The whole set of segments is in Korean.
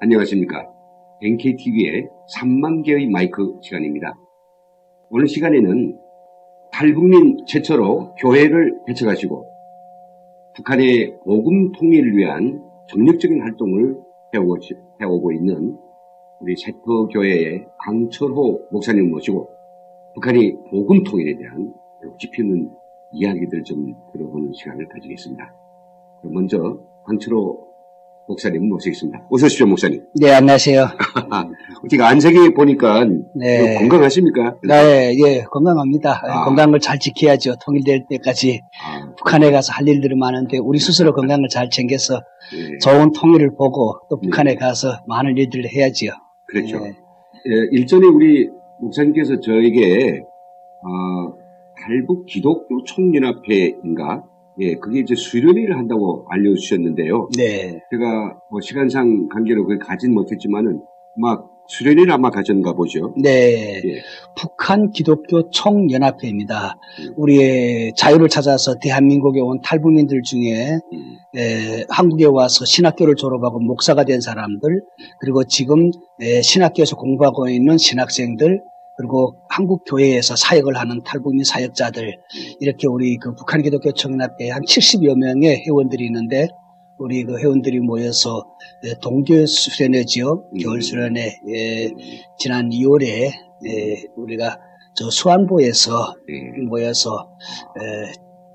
안녕하십니까. NKTV의 3만 개의 마이크 시간입니다. 오늘 시간에는 탈북민 최초로 교회를 개척하시고 북한의 복음 통일을 위한 정력적인 활동을 해오고 있는 우리 세터교회의 강철호 목사님을 모시고 북한의 복음 통일에 대한 짚히는 이야기들 좀 들어보는 시간을 가지겠습니다. 먼저 강철호 목사님 모시겠습니다. 어서 오십시오, 목사님. 네, 안녕하세요. 제가 안색이 보니까 네. 건강하십니까? 네, 예, 건강합니다. 건강을 잘 지켜야죠. 통일될 때까지. 북한에 가서 할 일들이 많은데 우리 스스로 건강을 잘 챙겨서 좋은 통일을 보고 또 북한에 가서 많은 일들을 해야지요. 그렇죠. 일전에 우리 목사님께서 저에게 탈북 기독교 총연합회인가? 예, 그게 이제 수련회를 한다고 알려주셨는데요. 네. 제가 뭐 시간상 관계로 그걸 가진 못했지만은 막 수련회를 아마 가졌는가 보죠. 네. 예. 북한 기독교 총연합회입니다. 우리의 자유를 찾아서 대한민국에 온 탈북민들 중에 한국에 와서 신학교를 졸업하고 목사가 된 사람들, 그리고 지금 신학교에서 공부하고 있는 신학생들, 그리고 한국 교회에서 사역을 하는 탈북민 사역자들, 이렇게 우리 그 북한 기독교 총연합회에 한 70여 명의 회원들이 있는데, 우리 그 회원들이 모여서 동계 수련회지요. 겨울 수련회, 지난 2월에 우리가 저 수안보에서 모여서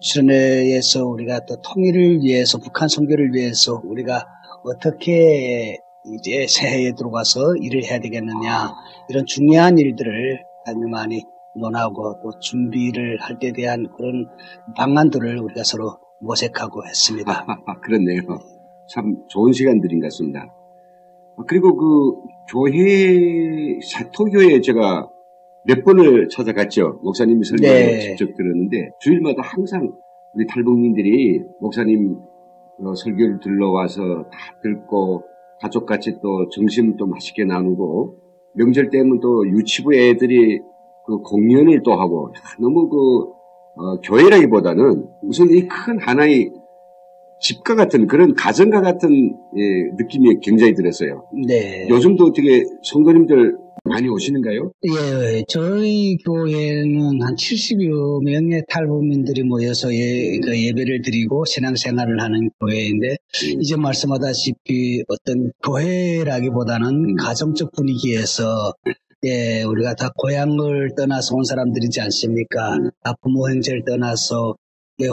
수련회에서 우리가 또 통일을 위해서, 북한 선교를 위해서 우리가 어떻게 이제 새해에 들어가서 일을 해야 되겠느냐, 이런 중요한 일들을 아주 많이 논하고 또 준비를 할 때 대한 그런 방안들을 우리가 서로 모색하고 했습니다. 그렇네요. 참 좋은 시간들인 것 같습니다. 그리고 그 교회, 사토교회에 제가 몇 번을 찾아갔죠. 목사님이 설교를 직접 들었는데 주일마다 항상 우리 탈북민들이 목사님 설교를 들러와서 다 듣고 가족같이 또 점심 또 맛있게 나누고, 명절 때면 또 유치부 애들이 그 공연을 또 하고, 너무 교회라기보다는 우선 이 큰 하나의 집과 같은 그런 가정과 같은 느낌이 굉장히 들었어요. 네. 요즘도 어떻게 성도님들 많이 오시는가요? 예, 저희 교회는 한 70여 명의 탈북민들이 모여서 예배를 드리고 신앙생활을 하는 교회인데, 이제 말씀하다시피 어떤 교회라기보다는 가정적 분위기에서 우리가 다 고향을 떠나서 온 사람들이지 않습니까? 다 부모 형제를 떠나서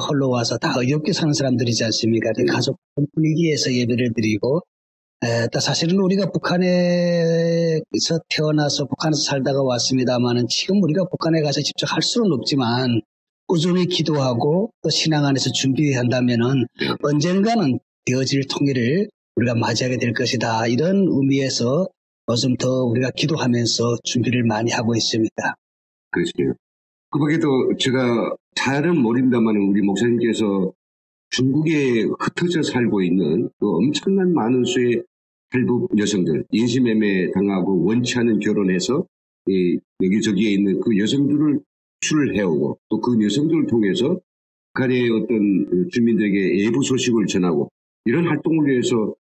홀로 와서 다 어렵게 사는 사람들이지 않습니까? 가족 분위기에서 예배를 드리고, 또 사실은 우리가 북한에서 태어나서 북한에서 살다가 왔습니다만은 지금 우리가 북한에 가서 직접 할 수는 없지만 꾸준히 기도하고 또 신앙 안에서 준비한다면은 언젠가는 되어질 통일을 우리가 맞이하게 될 것이다. 이런 의미에서 요즘 더 우리가 기도하면서 준비를 많이 하고 있습니다. 그렇죠. 그 밖에도 제가 잘은 모릅니다만 우리 목사님께서 중국에 흩어져 살고 있는 그 엄청난 많은 수의 탈북 여성들, 인신매매 당하고 원치 않은 결혼해서 여기저기에 있는 그 여성들을 출을 해오고, 또 그 여성들을 통해서 북한의 어떤 주민들에게 예부 소식을 전하고, 이런 활동을 위해서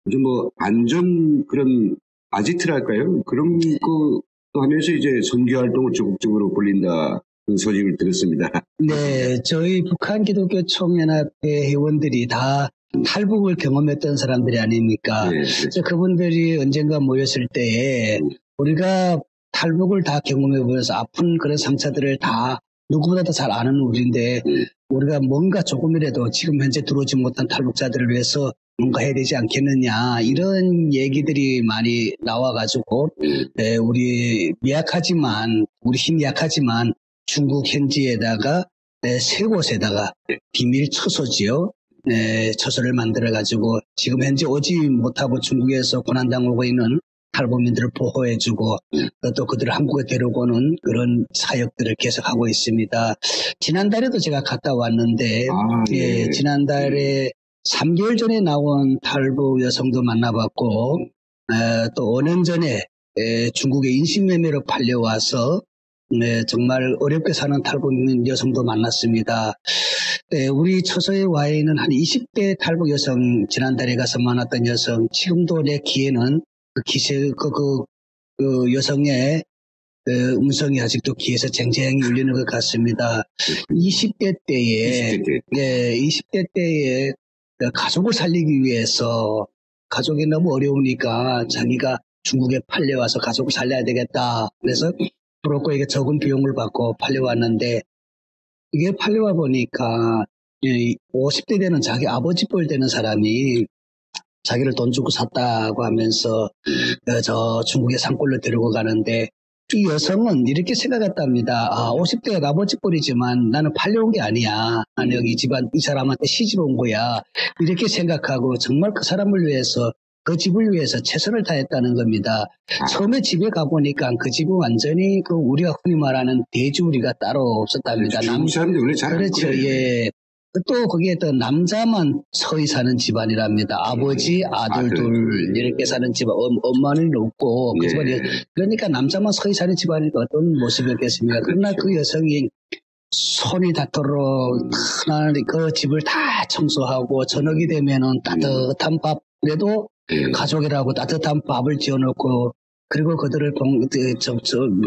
좀 안전 그런 아지트랄까요? 그런 거 하면서 이제 선교 활동을 적극적으로 벌린다. 그 소식을 들었습니다. 네, 저희 북한 기독교 총연합회 회원들이 다 탈북을 경험했던 사람들이 아닙니까? 네, 그래서 그분들이 언젠가 모였을 때에 우리가 탈북을 다 경험해보면서 아픈 그런 상처들을 다 누구보다도 잘 아는 우리인데, 우리가 뭔가 조금이라도 지금 현재 들어오지 못한 탈북자들을 위해서 뭔가 해야 되지 않겠느냐, 이런 얘기들이 많이 나와가지고 우리 힘이 약하지만 중국 현지에다가 세 곳에다가 비밀 처소지요. 처소를 만들어가지고 지금 현재 오지 못하고 중국에서 고난당하고 있는 탈북민들을 보호해주고 또 그들을 한국에 데려오는 그런 사역들을 계속하고 있습니다. 지난달에도 제가 갔다 왔는데 지난달에 3개월 전에 나온 탈북 여성도 만나봤고, 또 5년 전에 중국의 인신매매로 팔려와서 정말 어렵게 사는 탈북민 여성도 만났습니다. 우리 처소에 와 있는 한 20대 탈북 여성, 지난달에 가서 만났던 여성, 지금도 내 귀에는 그 여성의 음성이 아직도 귀에서 쟁쟁히 울리는 것 같습니다. 20대 때에, 20대 때에 가족을 살리기 위해서 가족이 너무 어려우니까 자기가 중국에 팔려와서 가족을 살려야 되겠다. 그래서 브로커에게 적은 비용을 받고 팔려왔는데 이게 팔려와 보니까 50대 되는 자기 아버지 뻘 되는 사람이 자기를 돈 주고 샀다고 하면서 저 중국의 산골로 데리고 가는데 이 여성은 이렇게 생각했답니다. 50대가 아버지 뻘이지만 나는 팔려온 게 아니야. 나는 여기 집안 이 사람한테 시집 온 거야. 이렇게 생각하고 정말 그 사람을 위해서 그 집을 위해서 최선을 다했다는 겁니다. 처음에 집에 가보니까 그 집은 완전히 그 우리가 흔히 말하는 대주우리가 따로 없었답니다. 중국 사람들이 원래 잘 그렇죠. 예. 또 거기에 또 남자만 서히 사는 집안이랍니다. 아버지, 아들 둘 이렇게 사는 집안, 엄마는 없고 그 집안이 그러니까 남자만 서히 사는 집안이 어떤 모습이었겠습니까? 그러나 그 여성이 손이 닿도록 그 집을 다 청소하고 저녁이 되면은 따뜻한 밥 그래도 가족이라고 따뜻한 밥을 지어놓고 그리고 그들을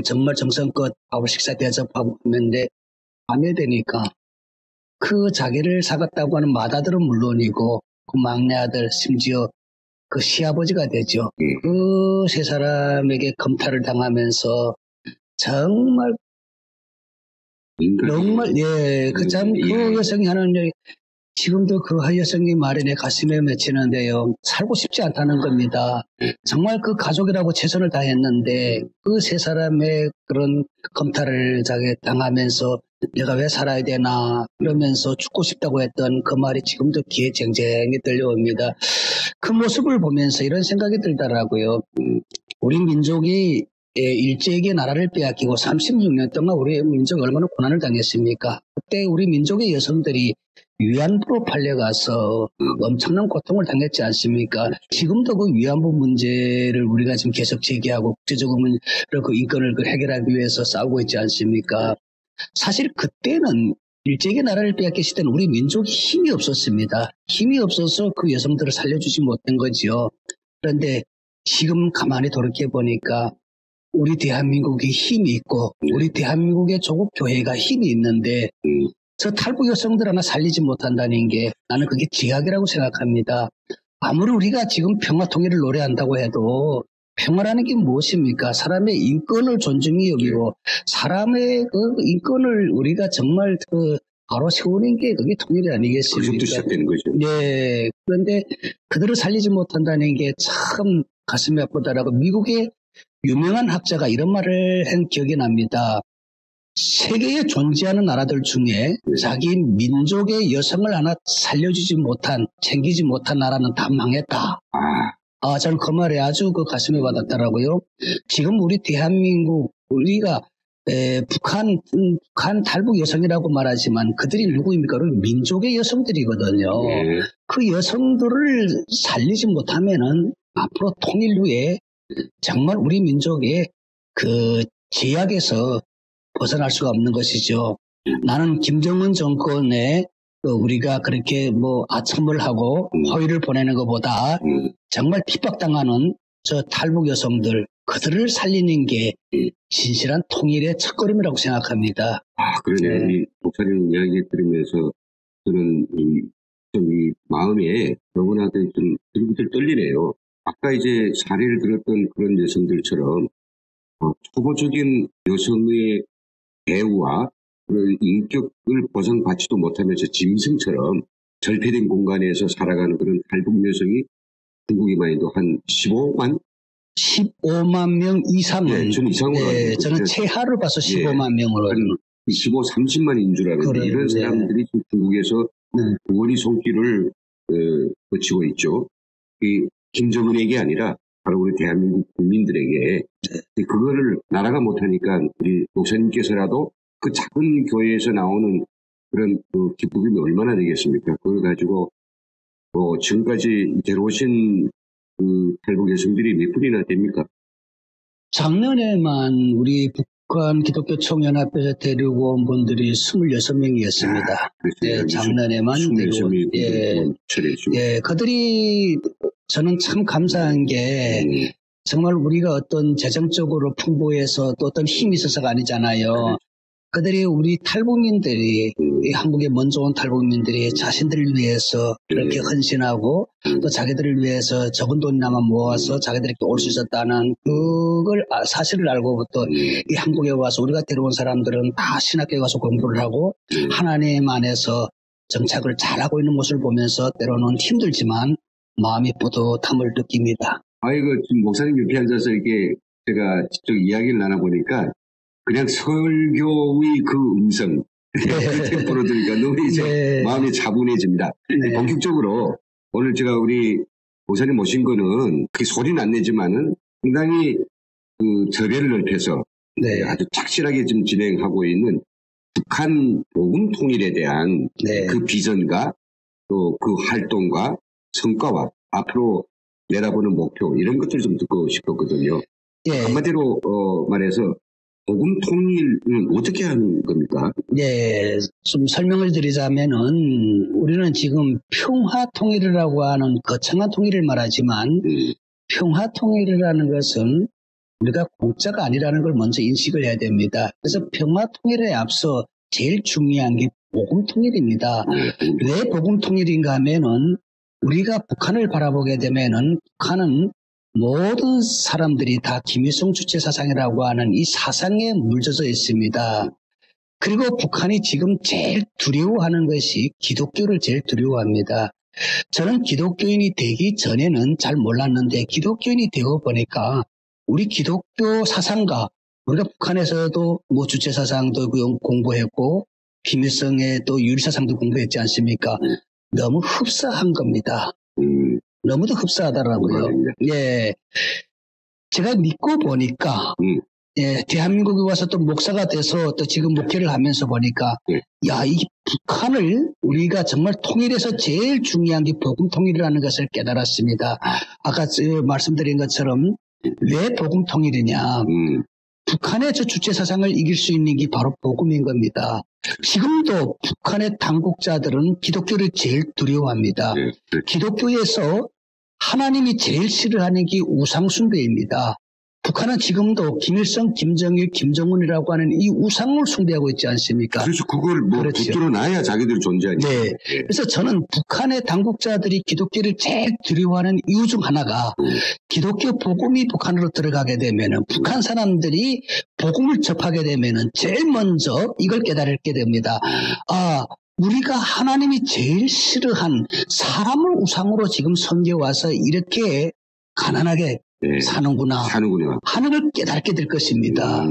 정말 정성껏 밥을 식사 대접하는데 밤에 되니까 그 자기를 사갔다고 하는 맏아들은 물론이고 그 막내 아들 심지어 그 시아버지가 되죠. 그 세 사람에게 검탈을 당하면서 정말 그 여성이 하는 얘기 지금도 그 여성의 말에 내 가슴에 맺히는데요. 살고 싶지 않다는 겁니다. 정말 그 가족이라고 최선을 다했는데 그 세 사람의 그런 검탈을 당하면서 내가 왜 살아야 되나 그러면서 죽고 싶다고 했던 그 말이 지금도 귀에 쟁쟁히 들려옵니다. 그 모습을 보면서 이런 생각이 들더라고요. 우리 민족이 일제에게 나라를 빼앗기고 36년 동안 우리 민족이 얼마나 고난을 당했습니까? 그때 우리 민족의 여성들이 위안부로 팔려가서 엄청난 고통을 당했지 않습니까? 지금도 그 위안부 문제를 우리가 지금 계속 제기하고 국제적으로 그 인권을 해결하기 위해서 싸우고 있지 않습니까? 사실 그때는 일제에게 나라를 빼앗겼을 때는 우리 민족이 힘이 없었습니다. 힘이 없어서 그 여성들을 살려주지 못한 거지요. 그런데 지금 가만히 돌이켜보니까 우리 대한민국이 힘이 있고 우리 대한민국의 조국 교회가 힘이 있는데 저 탈북 여성들 하나 살리지 못한다는 게 나는 그게 제약이라고 생각합니다. 아무리 우리가 지금 평화 통일을 노래한다고 해도 평화라는 게 무엇입니까? 사람의 인권을 존중히 여기고 사람의 그 인권을 우리가 정말 바로 세우는 게 그게 통일이 아니겠습니까? 그것부터 시작되는 거죠. 네. 그런데 그들을 살리지 못한다는 게 참 가슴이 아프다라고 미국의 유명한 학자가 이런 말을 한 기억이 납니다. 세계에 존재하는 나라들 중에 자기 민족의 여성을 하나 살려주지 못한, 챙기지 못한 나라는 다 망했다. 저는 그 말에 아주 그 가슴에 와닿더라고요. 지금 우리 대한민국, 우리가 북한 탈북 여성이라고 말하지만 그들이 누구입니까? 민족의 여성들이거든요. 그 여성들을 살리지 못하면은 앞으로 통일 후에 정말 우리 민족의 그 제약에서 벗어날 수가 없는 것이죠. 나는 김정은 정권에 우리가 그렇게 아첨을 하고 허위를 보내는 것보다 정말 핍박당하는 저 탈북 여성들 그들을 살리는 게 진실한 통일의 첫걸음이라고 생각합니다. 그러네요. 이 목사님 이야기 들으면서 저는 이 마음에 너무나도 좀 들부들 떨리네요. 아까 이제 사례를 들었던 그런 여성들처럼 초보적인 여성의 배우와 그 인격을 보상받지도 못하면서 짐승처럼 절폐된 공간에서 살아가는 그런 탈북 여성이 중국에만해도 한 15만 명 이상은. 전 이상으로 알고 저는 최하를 봐서 15만 명으로. 한 25, 30만인 줄 알았는데 이런 사람들이 지금 중국에서 구원의 손길을 거치고 있죠. 이 김정은에게 아니라 바로 우리 대한민국 국민들에게 그거를 나라가 못하니까 우리 목사님께서라도 그 작은 교회에서 나오는 그런 기쁨이 얼마나 되겠습니까? 그걸 가지고 지금까지 데려오신 탈북 여성들이 몇 분이나 됩니까? 작년에만 우리 북한 기독교 총연합회에서 데리고 온 분들이 26명이었습니다. 네, 작년에만 데리고 온. 그들이 저는 참 감사한 게 정말 우리가 어떤 재정적으로 풍부해서 또 어떤 힘이 있어서가 아니잖아요. 그들이 우리 탈북민들이 이 한국에 먼저 온 탈북민들이 자신들을 위해서 그렇게 헌신하고 또 자기들을 위해서 적은 돈이나마 모아서 자기들이 올 수 있었다는 그걸 사실을 알고부터 이 한국에 와서 우리가 데려온 사람들은 다 신학교에 가서 공부를 하고 하나님 안에서 정착을 잘하고 있는 모습을 보면서 때로는 힘들지만 마음이 뿌듯함을 느낍니다. 아이고, 지금 목사님 옆에 앉아서 이렇게 제가 직접 이야기를 나눠보니까 그냥 설교의 그 음성, 그 템포로 들으니까 너무 이제 네. 마음이 차분해집니다. 네. 본격적으로 오늘 제가 우리 목사님 모신 거는 그 소리는 안 내지만은 상당히 그 저배를 넓혀서 네. 아주 착실하게 지금 진행하고 있는 북한 복음 통일에 대한 네. 그 비전과 또 그 활동과 성과와 앞으로 내다보는 목표 이런 것들을 좀 듣고 싶었거든요. 예. 한마디로 말해서 복음 통일은 어떻게 하는 겁니까? 예, 좀 설명을 드리자면은 우리는 지금 평화 통일이라고 하는 거창한 통일을 말하지만 평화 통일이라는 것은 우리가 공짜가 아니라는 걸 먼저 인식을 해야 됩니다. 그래서 평화 통일에 앞서 제일 중요한 게 복음 통일입니다. 왜 복음 통일인가 하면은 우리가 북한을 바라보게 되면은 북한은 모든 사람들이 다 김일성 주체 사상이라고 하는 이 사상에 물젖어 있습니다. 그리고 북한이 지금 제일 두려워하는 것이 기독교를 제일 두려워합니다. 저는 기독교인이 되기 전에는 잘 몰랐는데 기독교인이 되어 보니까 우리 기독교 사상과 우리가 북한에서도 뭐 주체 사상도 공부했고 김일성의 또 유일사상도 공부했지 않습니까? 너무 흡사한 겁니다. 너무도 흡사하더라고요. 예. 제가 믿고 보니까, 예, 대한민국에 와서 또 목사가 돼서 또 지금 목회를 하면서 보니까, 야, 이 북한을 우리가 정말 통일해서 제일 중요한 게 복음 통일이라는 것을 깨달았습니다. 아까 말씀드린 것처럼 왜 복음 통일이냐. 북한의 저 주체 사상을 이길 수 있는 게 바로 복음인 겁니다. 지금도 북한의 당국자들은 기독교를 제일 두려워합니다. 기독교에서 하나님이 제일 싫어하는 게 우상숭배입니다. 북한은 지금도 김일성, 김정일, 김정은이라고 하는 이 우상을 숭배하고 있지 않습니까? 그래서 그걸 뭐 그렇죠. 붙들어 놔야 자기들이 존재하니까. 네. 그래서 저는 북한의 당국자들이 기독교를 제일 두려워하는 이유 중 하나가 기독교 복음이 북한으로 들어가게 되면은 북한 사람들이 복음을 접하게 되면은 제일 먼저 이걸 깨달게 됩니다. 아, 우리가 하나님이 제일 싫어한 사람을 우상으로 지금 섬겨와서 이렇게 가난하게 사는구나 하는 걸 깨닫게 될 것입니다.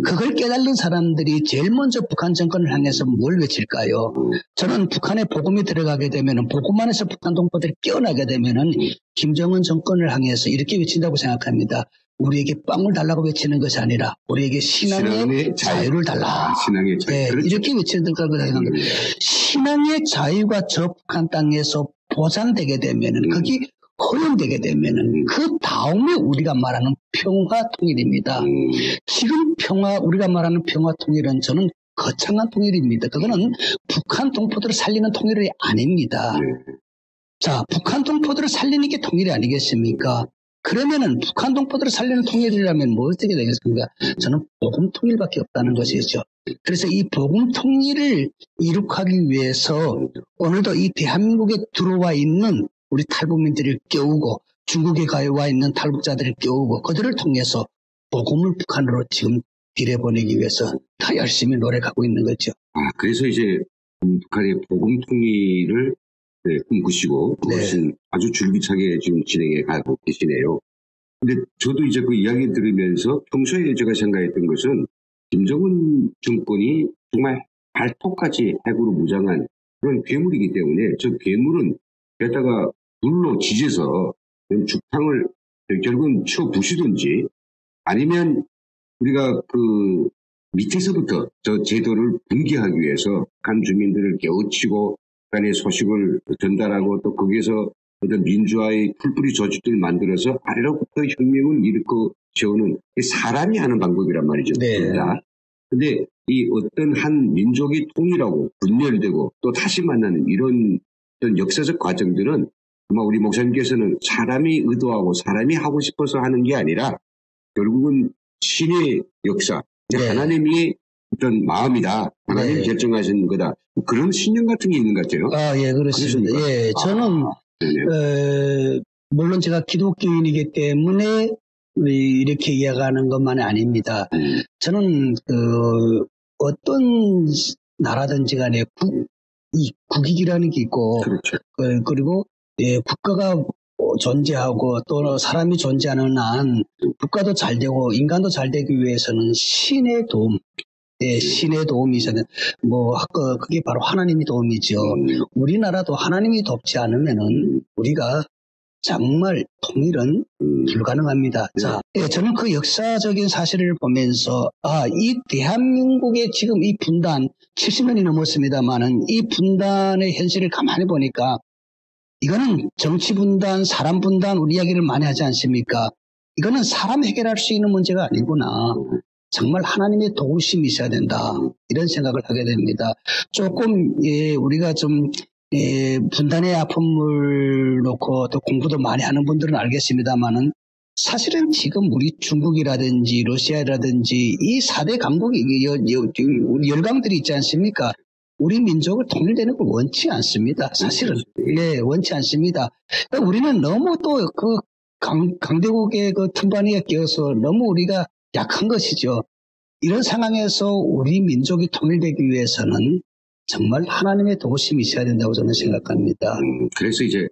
그걸 깨달는 사람들이 제일 먼저 북한 정권을 향해서 뭘 외칠까요? 저는 북한에 복음이 들어가게 되면 복음 안에서 북한 동포들이 깨어나게 되면 김정은 정권을 향해서 이렇게 외친다고 생각합니다. 우리에게 빵을 달라고 외치는 것이 아니라 우리에게 신앙의 자유를 달라. 신앙의 자유. 네, 그렇죠. 이렇게 외치는 거라고 생각합니다. 신앙의 자유가 저 북한 땅에서 보장되게 되면은 거기 허용되게 되면은 그 다음에 우리가 말하는 평화 통일입니다. 지금 우리가 말하는 평화 통일은 저는 거창한 통일입니다. 그거는 북한 동포들을 살리는 통일이 아닙니다. 자, 북한 동포들을 살리는 게 통일이 아니겠습니까? 그러면은 북한 동포들을 살리는 통일이라면 뭐 어떻게 되겠습니까? 저는 복음 통일밖에 없다는 것이죠. 그래서 이 복음 통일을 이룩하기 위해서 오늘도 이 대한민국에 들어와 있는 우리 탈북민들을 깨우고 중국에 와 있는 탈북자들을 깨우고 그들을 통해서 복음을 북한으로 지금 들여보내기 위해서 다 열심히 노력하고 있는 거죠. 그래서 이제 북한의 복음 통일을 꿈꾸시고 그것은 아주 줄기차게 지금 진행해 가고 계시네요. 근데 저도 이제 그 이야기 들으면서 평소에 제가 생각했던 것은 김정은 정권이 정말 발톱까지 핵으로 무장한 그런 괴물이기 때문에 저 괴물은 게다가 불로 지져서 죽탕을 결국은 치워 부시든지 아니면 우리가 그 밑에서부터 저 제도를 붕괴하기 위해서 북한 주민들을 깨우치고 북한의 소식을 전달하고 또 거기에서 어떤 민주화의 풀뿌리 조직들을 만들어서 아래로부터 혁명을 일으켜 세우는 사람이 하는 방법이란 말이죠. 근데 이 어떤 한 민족이 통일하고 분열되고 또 다시 만나는 이런 어떤 역사적 과정들은 아마 우리 목사님께서는 사람이 의도하고 사람이 하고 싶어서 하는 게 아니라 결국은 신의 역사, 네. 하나님이 어떤 마음이다. 하나님 네. 결정하시는 거다. 그런 신념 같은 게 있는 것 같아요. 아, 예, 그렇습니다. 그렇습니까? 예, 저는, 물론 제가 기독교인이기 때문에 이렇게 이야기하는 것만이 아닙니다. 저는, 어떤 나라든지 간에 이 국익이라는 게 있고, 그렇죠. 그리고, 예, 국가가 존재하고 또 사람이 존재하는 한 국가도 잘 되고 인간도 잘 되기 위해서는 신의 도움, 예, 신의 도움이 있어야 그게 바로 하나님의 도움이죠. 우리나라도 하나님이 돕지 않으면은 우리가 정말 통일은 불가능합니다. 자, 예, 저는 그 역사적인 사실을 보면서, 이 대한민국의 지금 이 분단, 70년이 넘었습니다만은 이 분단의 현실을 가만히 보니까 이거는 정치 분단, 사람 분단, 우리 이야기를 많이 하지 않습니까? 이거는 사람 해결할 수 있는 문제가 아니구나. 정말 하나님의 도우심이 있어야 된다. 이런 생각을 하게 됩니다. 조금, 예, 우리가 좀, 예, 분단의 아픔을 놓고 또 공부도 많이 하는 분들은 알겠습니다만은 사실은 지금 우리 중국이라든지 러시아라든지 이 4대 강국이, 열강들이 있지 않습니까? 우리 민족을 통일되는 걸 원치 않습니다. 사실은. 예, 원치 않습니다. 우리는 너무 또 그 강대국의 그 틈바니에 끼어서 너무 우리가 약한 것이죠. 이런 상황에서 우리 민족이 통일되기 위해서는 정말 하나님의 도우심이 있어야 된다고 저는 생각합니다. 그래서 이제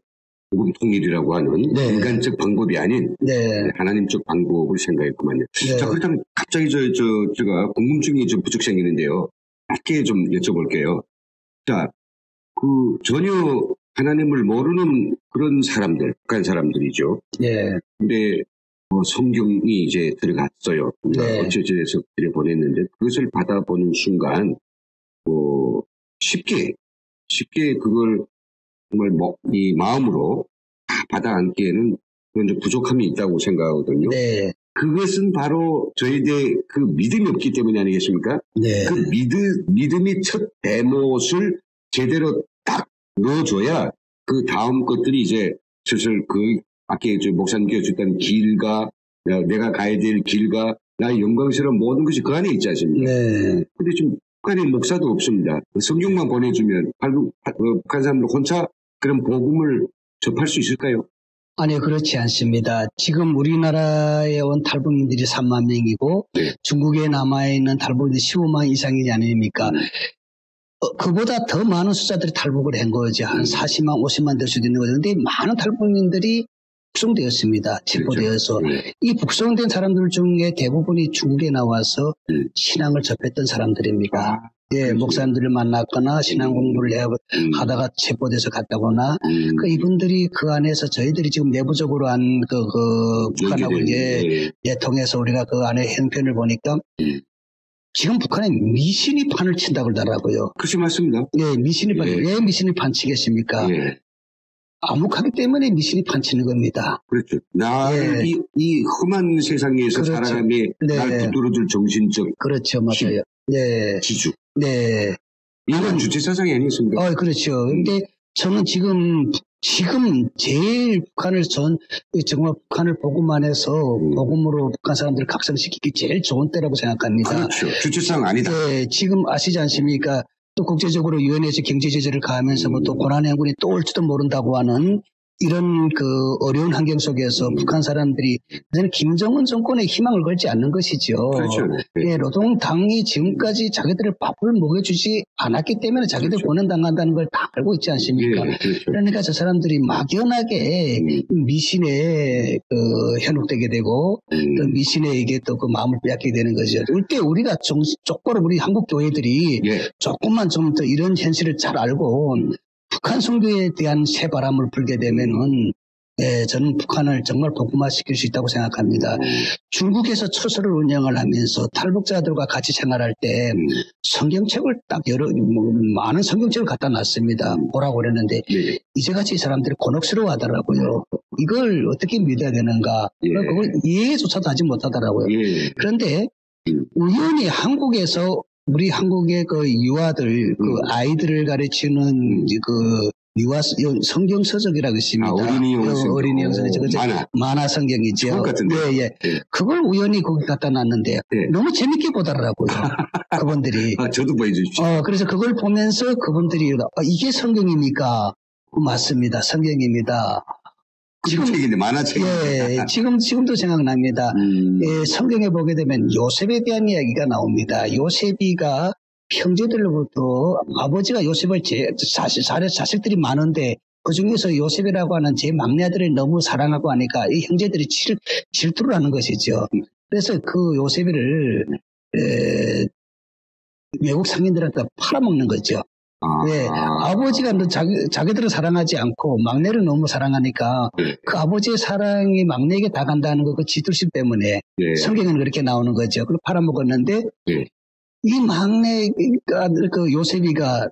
복음 통일이라고 하는 네. 인간적 방법이 아닌 하나님적 방법을 생각했구만요. 네. 자, 그렇다면 갑자기 제가 궁금증이 좀 부쩍 생기는데요. 짧게 좀 여쭤볼게요. 자, 전혀 하나님을 모르는 그런 사람들, 북한 사람들이죠. 네. 근데 성경이 이제 들어갔어요. 네. 어쩌저에서 들여보냈는데 그것을 받아보는 순간 쉽게 그걸 정말 이 마음으로 다 받아안기에는 그건 좀 부족함이 있다고 생각하거든요. 네. 그것은 바로 저희들의 그 믿음이 없기 때문이 아니겠습니까? 네. 그 믿음이 첫 대못을 제대로 딱 넣어줘야 그 다음 것들이 이제 슬슬 아까 목사님께서 주셨던 길과 내가 가야 될 길과 나의 영광스러운 모든 것이 그 안에 있지 않습니까? 네. 근데 지금 북한에 목사도 없습니다. 성경만 보내주면 북한 사람들 혼자 그런 복음을 접할 수 있을까요? 아니, 그렇지 않습니다. 지금 우리나라에 온 탈북민들이 3만 명이고 네. 중국에 남아있는 탈북민들이 15만 이상이지 않습니까? 그보다 더 많은 숫자들이 탈북을 한 거죠. 한 40만, 50만 될 수도 있는 거죠. 근데 많은 탈북민들이 북송되었습니다. 체포되어서. 그렇죠. 이 북송된 사람들 중에 대부분이 중국에 나와서 신앙을 접했던 사람들입니다. 예, 그렇죠. 목사님들을 만났거나 신앙 공부를 하다가 체포돼서 갔다거나 이분들이 그 안에서 저희들이 지금 내부적으로 한 북한하고 통해서 우리가 그 안에 형편을 보니까 지금 북한에 미신이 판을 친다고 그러더라고요. 그렇지 맞습니다. 예, 미신이 판. 왜 미신이 판치겠습니까? 암묵하기 때문에 미신이 판치는 겁니다. 그렇죠. 나를 이 험한 세상에서 그렇죠. 살아감에 날 붙들어줄 정신적 그렇죠, 맞아요. 네. 지주. 네. 이건 주체사상이 아니겠습니까? 그렇죠. 근데 저는 지금 제일 정말 북한을 복음만 해서 복음으로 북한 사람들을 각성시키기 제일 좋은 때라고 생각합니다. 그렇죠. 주체사상 아니다. 네, 지금 아시지 않습니까? 또 국제적으로 유엔에서 경제 제재를 가하면서 또 고난의 행군이 또 올지도 모른다고 하는 이런 어려운 환경 속에서 북한 사람들이 김정은 정권에 희망을 걸지 않는 것이죠. 그렇죠. 예, 노동당이 지금까지 자기들을 밥을 먹여주지 않았기 때문에 자기들 고난당한다는 걸 다 알고 있지 않습니까? 그렇죠. 그러니까 저 사람들이 막연하게 미신에 현혹되게 되고 또 미신에 이게 또 그 마음을 빼앗게 되는 거죠. 그럴 때 우리가 쪽으로 우리 한국 교회들이 조금만 좀 더 이런 현실을 잘 알고 북한 선교에 대한 새바람을 불게 되면은 저는 북한을 정말 복음화시킬 수 있다고 생각합니다. 중국에서 처소를 운영을 하면서 탈북자들과 같이 생활할 때 성경책을 딱 많은 성경책을 갖다 놨습니다. 보라고 그랬는데 이제같이 이 사람들이 곤혹스러워 하더라고요. 이걸 어떻게 믿어야 되는가. 그걸 이해조차도 하지 못하더라고요. 그런데 우연히 우리 한국의 그 유아들, 그 아이들을 가르치는 성경 서적이라고 있습니다. 어린이 영성. 어린이 영성이죠. 만화 성경이죠. 같은데. 예. 그걸 우연히 거기 갖다 놨는데 너무 재밌게 보더라고요. 그분들이. 저도 보여주십시오. 그래서 그걸 보면서 그분들이 이게 성경입니까? 맞습니다. 성경입니다. 책인데 만화책. 예, 지금도 생각납니다. 예, 성경에 보게 되면 요셉에 대한 이야기가 나옵니다. 요셉이가 형제들로부터 아버지가 요셉을 자식들이 많은데 그 중에서 요셉이라고 하는 제 막내 아들을 너무 사랑하고 하니까 이 형제들이 질투를 하는 것이죠. 그래서 그 요셉이를 외국 상인들한테 팔아먹는 거죠. 네, 아버지가 자기들을 사랑하지 않고 막내를 너무 사랑하니까 그 아버지의 사랑이 막내에게 다 간다는 그 질투심 때문에 성경에는 그렇게 나오는 거죠. 그걸 팔아먹었는데 이 막내가 그 요셉이가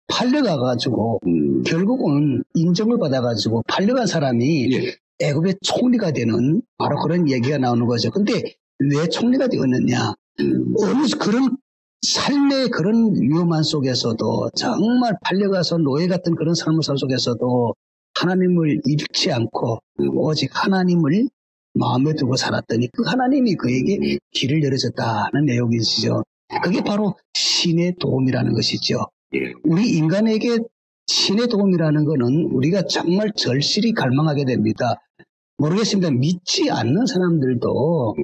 팔려가가지고 결국은 인정을 받아가지고 팔려간 사람이 애굽의 총리가 되는 바로 그런 얘기가 나오는 거죠. 근데 왜 총리가 되었느냐? 어느 그런 삶의 그런 위험한 속에서도 정말 팔려가서 노예 같은 그런 삶을 살 속에서도 하나님을 잃지 않고 오직 하나님을 마음에 두고 살았더니 그 하나님이 그에게 길을 열어줬다는 내용이시죠. 그게 바로 신의 도움이라는 것이죠. 우리 인간에게 신의 도움이라는 것은 우리가 정말 절실히 갈망하게 됩니다. 모르겠습니다. 믿지 않는 사람들도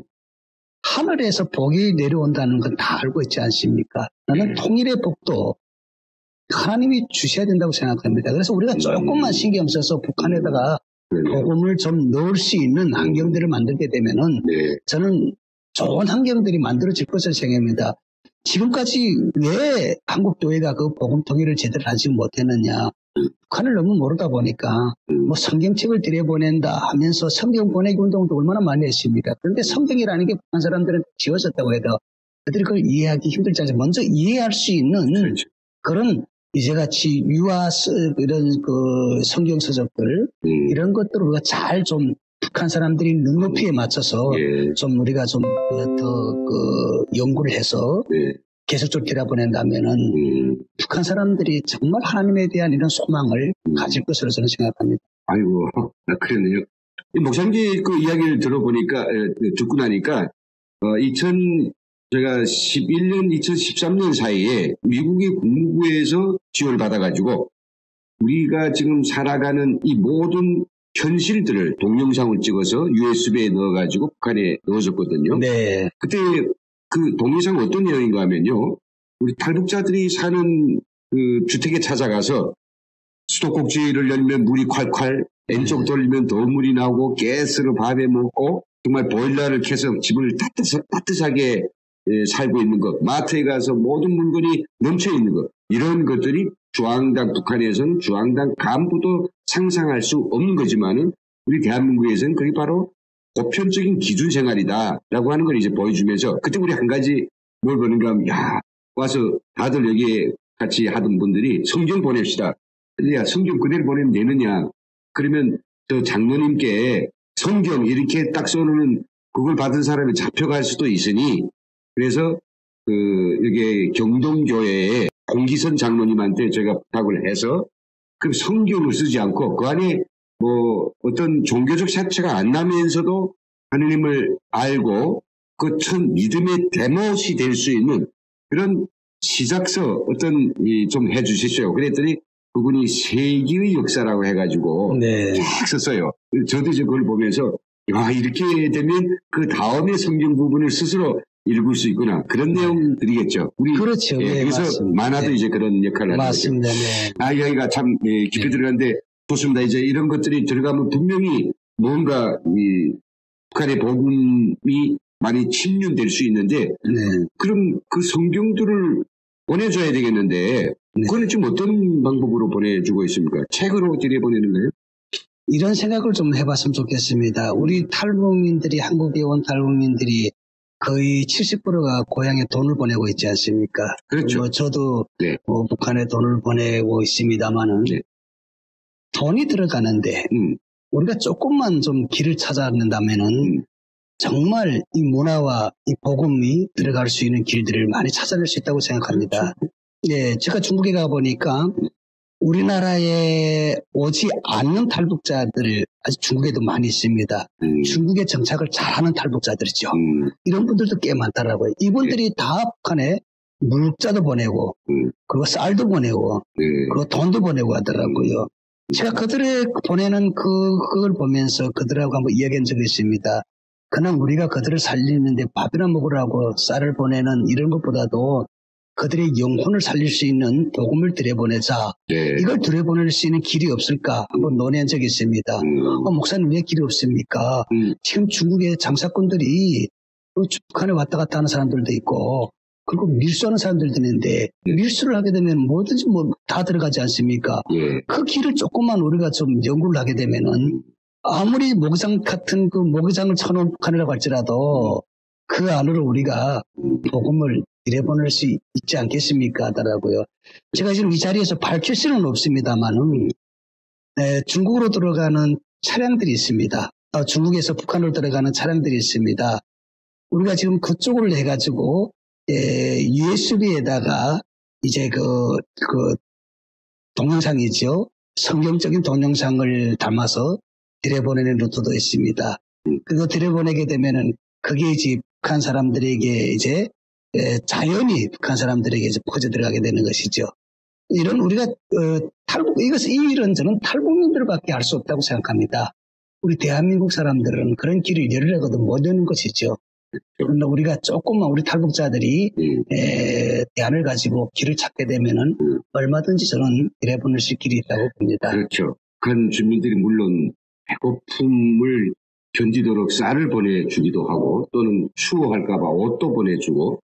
하늘에서 복이 내려온다는 건 다 알고 있지 않습니까? 나는 통일의 복도 하나님이 주셔야 된다고 생각합니다. 그래서 우리가 조금만 신경 써서 북한에다가 복음을 좀 넣을 수 있는 환경들을 만들게 되면은 저는 좋은 환경들이 만들어질 것을 생각합니다. 지금까지 왜 한국 교회가 그 복음 통일을 제대로 하지 못했느냐? 북한을 너무 모르다 보니까 뭐 성경책을 들여보낸다 하면서 성경 보내기 운동도 얼마나 많이 했습니까? 그런데 성경이라는 게 북한 사람들은 지워졌다고 해도 그들이 그걸 이해하기 힘들지 않아요. 먼저 이해할 수 있는 그런 이제같이 유아 이런 그 성경 서적들 이런 것들을 우리가 잘 좀 북한 사람들이 눈높이에 맞춰서 좀 우리가 좀 더 연구를 해서 계속적으로 들여보낸다면은 북한 사람들이 정말 하나님에 대한 이런 소망을 가질 것으로 저는 생각합니다. 아이고, 그러네요. 목사님 그 이야기를 들어보니까, 듣고 나니까, 제가 2013년 사이에 미국의 국무부에서 지원을 받아가지고, 우리가 지금 살아가는 이 모든 현실들을 동영상을 찍어서 USB에 넣어가지고 북한에 넣어줬거든요. 네. 그때 그 동영상 어떤 내용인가 하면요. 우리 탈북자들이 사는 그 주택에 찾아가서 수도꼭지를 열면 물이 콸콸, 왼쪽 돌리면 더 물이 나오고 가스로 밥에 먹고 정말 보일러를 켜서 집을 따뜻하게 살고 있는 것, 마트에 가서 모든 물건이 넘쳐 있는 것, 이런 것들이 중앙당 북한에서는 중앙당 간부도 상상할 수 없는 거지만은 우리 대한민국에서는 그게 바로 보편적인 기준 생활이다라고 하는 걸 이제 보여주면서 그때 우리 한 가지 뭘 보는가 하면 와서 다들 여기에 같이 하던 분들이 성경 보냅시다. 야, 성경 그대로 보내면 되느냐. 그러면 저 장로님께 성경 이렇게 딱 써놓은 그걸 받은 사람이 잡혀갈 수도 있으니 그래서 여기 경동교회에 공기선 장로님한테 제가 부탁을 해서 그 성경을 쓰지 않고 그 안에 뭐 어떤 종교적 색채가 안 나면서도 하느님을 알고 그 첫 믿음의 대못이 될 수 있는 그런 시작서 어떤 좀 해주십시오. 그랬더니 그분이 세기의 역사라고 해가지고 쫙 썼어요. 저도 이제 그걸 보면서 이렇게 되면 그 다음에 성경 부분을 스스로 읽을 수 있구나. 그런 내용들이겠죠. 그렇죠. 그래서 맞습니다. 만화도 이제 그런 역할을 하는 거죠. 맞습니다. 이야기가 참 깊이 들어가는데 좋습니다. 이제 이런 것들이 들어가면 분명히 뭔가 북한의 복음이 많이 침륜될 수 있는데 그럼 그 성경들을 보내줘야 되겠는데 그거는 지금 어떤 방법으로 보내주고 있습니까? 책으로 들여보내는 거예요? 이런 생각을 좀 해봤으면 좋겠습니다. 우리 탈북민들이 한국에 온 탈북민들이 거의 70%가 고향에 돈을 보내고 있지 않습니까? 그렇죠. 저도 북한에 돈을 보내고 있습니다만은 돈이 들어가는데 우리가 조금만 좀 길을 찾아낸다면은 정말 이 문화와 이 복음이 들어갈 수 있는 길들을 많이 찾아낼 수 있다고 생각합니다. 그렇죠. 제가 중국에 가보니까 우리나라에 오지 않는 탈북자들 아직 중국에도 많이 있습니다. 중국의 정착을 잘하는 탈북자들이죠. 이런 분들도 꽤 많더라고요. 이분들이 다 북한에 물자도 보내고 그리고 쌀도 보내고 그리고 돈도 보내고 하더라고요. 제가 그들의 보내는 그걸 보면서 그들하고 한번 이야기한 적이 있습니다. 그냥 우리가 그들을 살리는데 밥이나 먹으라고 쌀을 보내는 이런 것보다도 그들의 영혼을 살릴 수 있는 복음을 들여보내자. 이걸 들여보낼 수 있는 길이 없을까 한번 논의한 적이 있습니다. 목사님 왜 길이 없습니까? 지금 중국의 장사꾼들이 북한에 왔다 갔다 하는 사람들도 있고 그리고 밀수하는 사람들도 있는데 밀수를 하게 되면 뭐든지 뭐 다 들어가지 않습니까? 그 길을 조금만 우리가 좀 연구를 하게 되면은 아무리 모기장 같은 그 모기장을 쳐놓은 북한이라고 할지라도 그 안으로 우리가 복음을 들여보낼 수 있지 않겠습니까? 하더라고요. 제가 지금 이 자리에서 밝힐 수는 없습니다만은 중국으로 들어가는 차량들이 있습니다. 중국에서 북한으로 들어가는 차량들이 있습니다. 우리가 지금 그쪽으로 해가지고 USB에다가 이제 그 동영상이죠. 성경적인 동영상을 담아서 들여보내는 루트도 있습니다. 그거 들여보내게 되면은 그게 이제 북한 사람들에게 이제 자연히 북한 사람들에게 이제 퍼져 들어가게 되는 것이죠. 이런 우리가 이 일은 저는 탈북민들밖에 할 수 없다고 생각합니다. 우리 대한민국 사람들은 그런 길을 열으려고도 못 여는 것이죠. 그런데 우리가 조금만 우리 탈북자들이 대안을 가지고 길을 찾게 되면은 얼마든지 저는 들여보낼 수 있는 길이 있다고 봅니다. 그렇죠. 북한 주민들이 물론 배고픔을 견디도록 쌀을 보내주기도 하고 또는 추워할까봐 옷도 보내주고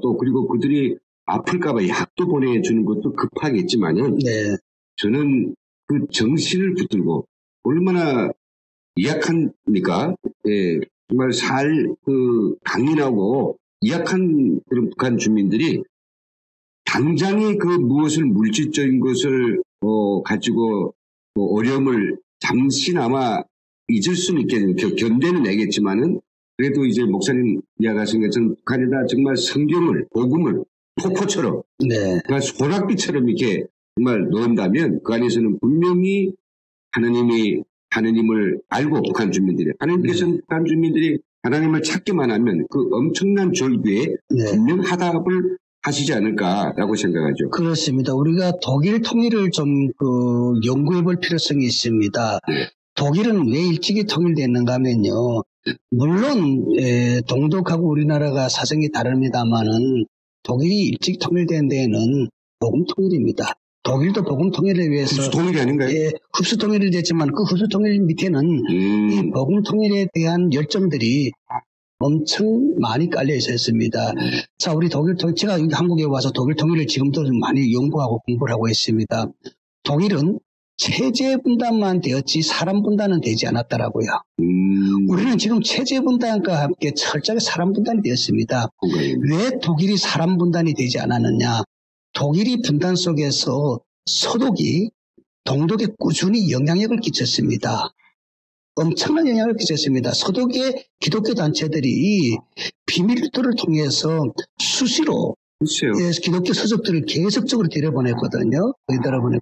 또 그리고 그들이 아플까봐 약도 보내주는 것도 급하겠지만은 저는 그 정신을 붙들고 얼마나 약합니까? 정말 강인하고 약한 그런 북한 주민들이 당장의 그 무엇을 물질적인 것을 가지고 어려움을 잠시나마 잊을 수는 있겠는데 견뎌는 애겠지만은 그래도 이제 목사님 이야기하신 것처럼 북한에다 정말 성경을 복음을 폭포처럼 그러니까 소낙비처럼 이렇게 정말 넣은다면 그 안에서는 분명히 하나님을 알고 북한 주민들이 하나님께서는 북한 주민들이 하나님을 찾기만 하면 그 엄청난 졸기에 분명 하답을 하시지 않을까라고 생각하죠. 그렇습니다. 우리가 독일 통일을 좀 연구해 볼 필요성이 있습니다. 독일은 왜 일찍이 통일됐는가 하면요. 물론 동독하고 우리나라가 사정이 다릅니다만은 독일이 일찍 통일된 데에는 복음 통일입니다. 독일도 복음 통일을 위해서 흡수 통일이 아닌가요? 흡수 통일이 됐지만 그 흡수 통일 밑에는 이 복음 통일에 대한 열정들이 엄청 많이 깔려 있었습니다. 자, 우리 독일 통일, 제가 한국에 와서 독일 통일을 지금도 좀 많이 연구하고 공부를 하고 있습니다. 독일은 체제 분단만 되었지 사람 분단은 되지 않았더라고요. 우리는 지금 체제 분단과 함께 철저하게 사람 분단이 되었습니다. 왜 독일이 사람 분단이 되지 않았느냐? 독일이 분단 속에서 서독이 동독에 꾸준히 영향력을 끼쳤습니다. 엄청난 영향을 끼쳤습니다. 서독의 기독교 단체들이 비밀 루트를 통해서 수시로 기독교 서적들을 계속적으로 들여보냈거든요.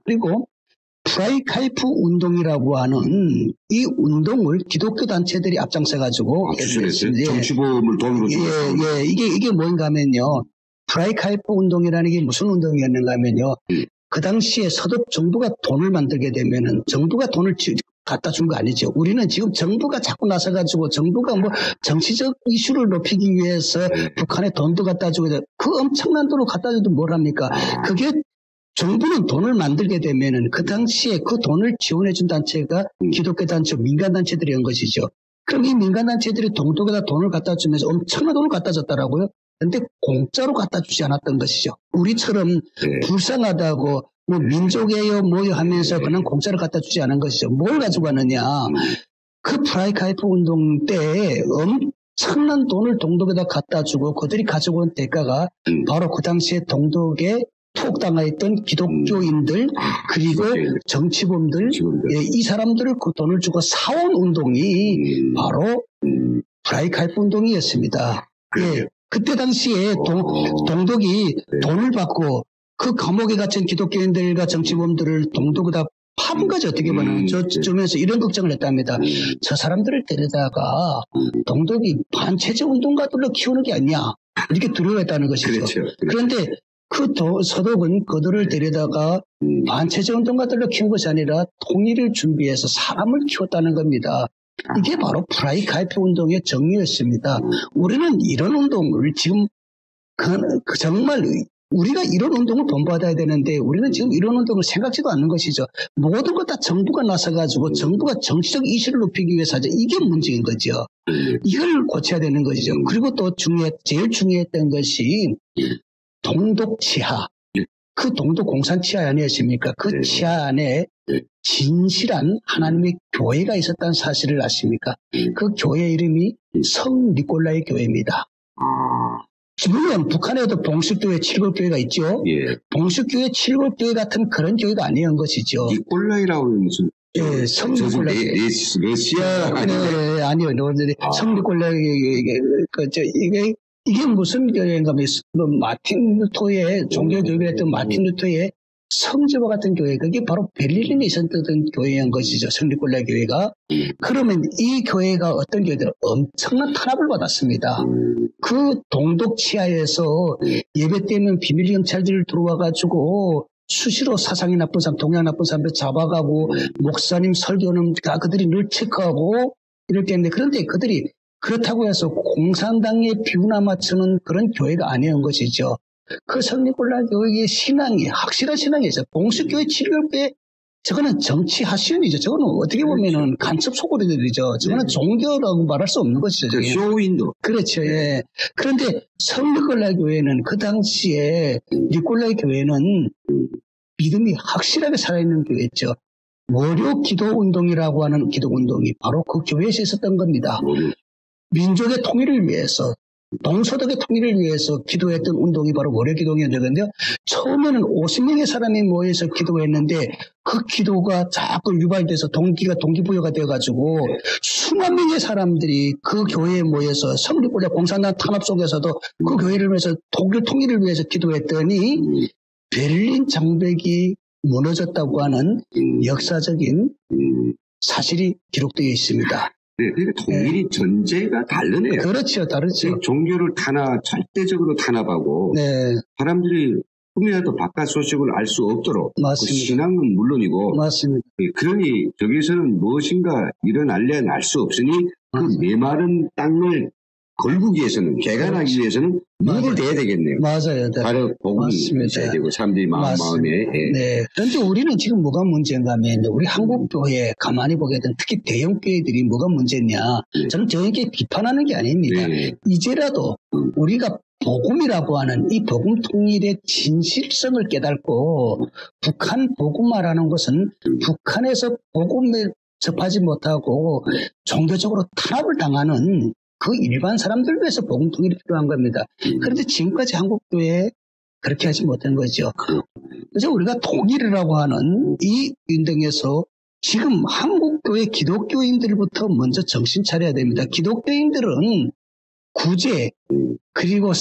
그리고 프라이카이프 운동이라고 하는 이 운동을 기독교 단체들이 앞장서가지고 정치보험을 돈으로 줬어요. 이게 뭔가 하면요. 프라이카이프 운동이라는 게 무슨 운동이었는가 하면요. 그 당시에 서독 정부가 돈을 만들게 되면은 정부가 돈을 갖다 준 거 아니죠. 우리는 지금 정부가 자꾸 나서가지고 정부가 뭐 정치적 이슈를 높이기 위해서 북한에 돈도 갖다 주고 그 엄청난 돈을 갖다 줘도 뭘 합니까? 그게 정부는 돈을 만들게 되면은 그 당시에 그 돈을 지원해준 단체가 기독교 단체, 민간 단체들이란 것이죠. 그럼 이 민간 단체들이 동독에다 돈을 갖다 주면서 엄청난 돈을 갖다 줬더라고요. 근데 공짜로 갖다 주지 않았던 것이죠. 우리처럼 불쌍하다고 뭐 민족이에요 뭐요 하면서 그냥 공짜로 갖다 주지 않은 것이죠. 뭘 가지고 왔느냐. 그 프라이카이프 운동 때에 엄청난 돈을 동독에다 갖다 주고 그들이 가지고 온 대가가 바로 그 당시에 동독에 투옥당하였던 기독교인들 그리고 정치범들 이 사람들을 그 돈을 주고 사온 운동이 바로 프라이카이프 운동이었습니다. 그때 당시에 동독이 돈을 받고 그 감옥에 갇힌 기독교인들과 정치범들을 동독에다 파는 거죠. 어떻게 보면. 저쯤에서 이런 걱정을 했답니다. 저 사람들을 데려다가 동독이 반체제 운동가들로 키우는 게 아니냐. 이렇게 두려워했다는 것이죠. 그렇죠. 그런데 그 서독은 그들을 데려다가 반체제 운동가들로 키운 것이 아니라 통일을 준비해서 사람을 키웠다는 겁니다. 이게 바로 프라이 카이페 운동의 정의였습니다. 우리는 이런 운동을 지금 정말 우리가 이런 운동을 본받아야 되는데 우리는 지금 이런 운동을 생각지도 않는 것이죠. 모든 것 다 정부가 나서가지고 정부가 정치적 이슈를 높이기 위해서 하죠. 이게 문제인 거죠. 이걸 고쳐야 되는 것이죠. 그리고 또 제일 중요했던 것이 동독 치하. 그 동독 공산 치하 아니었습니까? 그 치하 안에 진실한 하나님의 교회가 있었다는 사실을 아십니까? 그 교회 이름이 성 니콜라이 교회입니다. 물론 북한에도 봉식교회, 칠곡교회가 있죠. 예. 봉식교회, 칠곡교회 같은 그런 교회가 아니었던 것이죠. 니콜라이라고 무슨 예, 성 니콜라이. 러시아 네, 아니요. 성 니콜라이 이게 무슨 교회인가 하면 마틴 루터의 종교교회였던 마틴 루터의 성지와 같은 교회, 그게 바로 베를린에 있었던 교회인 것이죠. 성니콜라이 교회가. 그러면 이 교회가 어떤 교회들 엄청난 탄압을 받았습니다. 그 동독 치하에서 예배 때면 비밀 경찰들이 들어와가지고 수시로 사상이 나쁜 사람, 동양 나쁜 사람들 잡아가고 목사님 설교는 다 그들이 늘 체크하고 이렇게 했는데, 그런데 그들이 그렇다고 해서 공산당에 비우나 맞추는 그런 교회가 아니었던 것이죠. 그 성니콜라 교회의 신앙이 확실한 신앙이 있어요. 봉식교회, 칠교회, 저거는 정치 하시연이죠. 저거는 어떻게 보면은 간첩 소고리들이죠. 저거는 종교라고 말할 수 없는 것이죠. 쇼윈도. 그렇죠. 예. 그런데 성니콜라 교회는 그 당시에 니콜라이 교회는 믿음이 확실하게 살아있는 교회였죠. 월요 기도 운동이라고 하는 기도 운동이 바로 그 교회에서 있었던 겁니다. 민족의 통일을 위해서, 동서독의 통일을 위해서 기도했던 운동이 바로 월요 기도였는데요. 처음에는 50명의 사람이 모여서 기도했는데 그 기도가 자꾸 유발돼서 동기부여가 되어가지고 수만 명의 사람들이 그 교회에 모여서 성리콜라 공산당 탄압 속에서도 그 교회를 위해서 독일 통일을 위해서 기도했더니 베를린 장벽이 무너졌다고 하는 역사적인 사실이 기록되어 있습니다. 네, 그러니까 통일이 전제가 다르네요. 그렇죠, 다르죠. 종교를 절대적으로 탄압하고 사람들이 꿈이라도 바깥 소식을 알 수 없도록 그 신앙은 물론이고 맞습니다. 그러니 저기서는 무엇인가 일어날려야 알 수 없으니 그 메마른 땅을 걸기 위해서는 개간하기 위해서는 물을 대야 되겠네요. 맞아요. 네. 바로 복음이 있어야 되고 사람들이 마음에. 네. 그런데 우리는 지금 뭐가 문제인가 하면 우리 한국교회 가만히 보게 되면 특히 대형교회들이 뭐가 문제냐. 저는 대형교회 비판하는 게 아닙니다. 이제라도 우리가 복음이라고 하는 이 복음 통일의 진실성을 깨닫고 북한 복음화라는 것은 북한에서 복음을 접하지 못하고 종교적으로 탄압을 당하는 그 일반 사람들 위해서 복음 통일이 필요한 겁니다. 그런데 지금까지 한국교회에 그렇게 하지 못한 거죠. 그래서 우리가 통일이라고 하는 이 운동에서 지금 한국교회 기독교인들부터 먼저 정신 차려야 됩니다. 기독교인들은 구제 그리고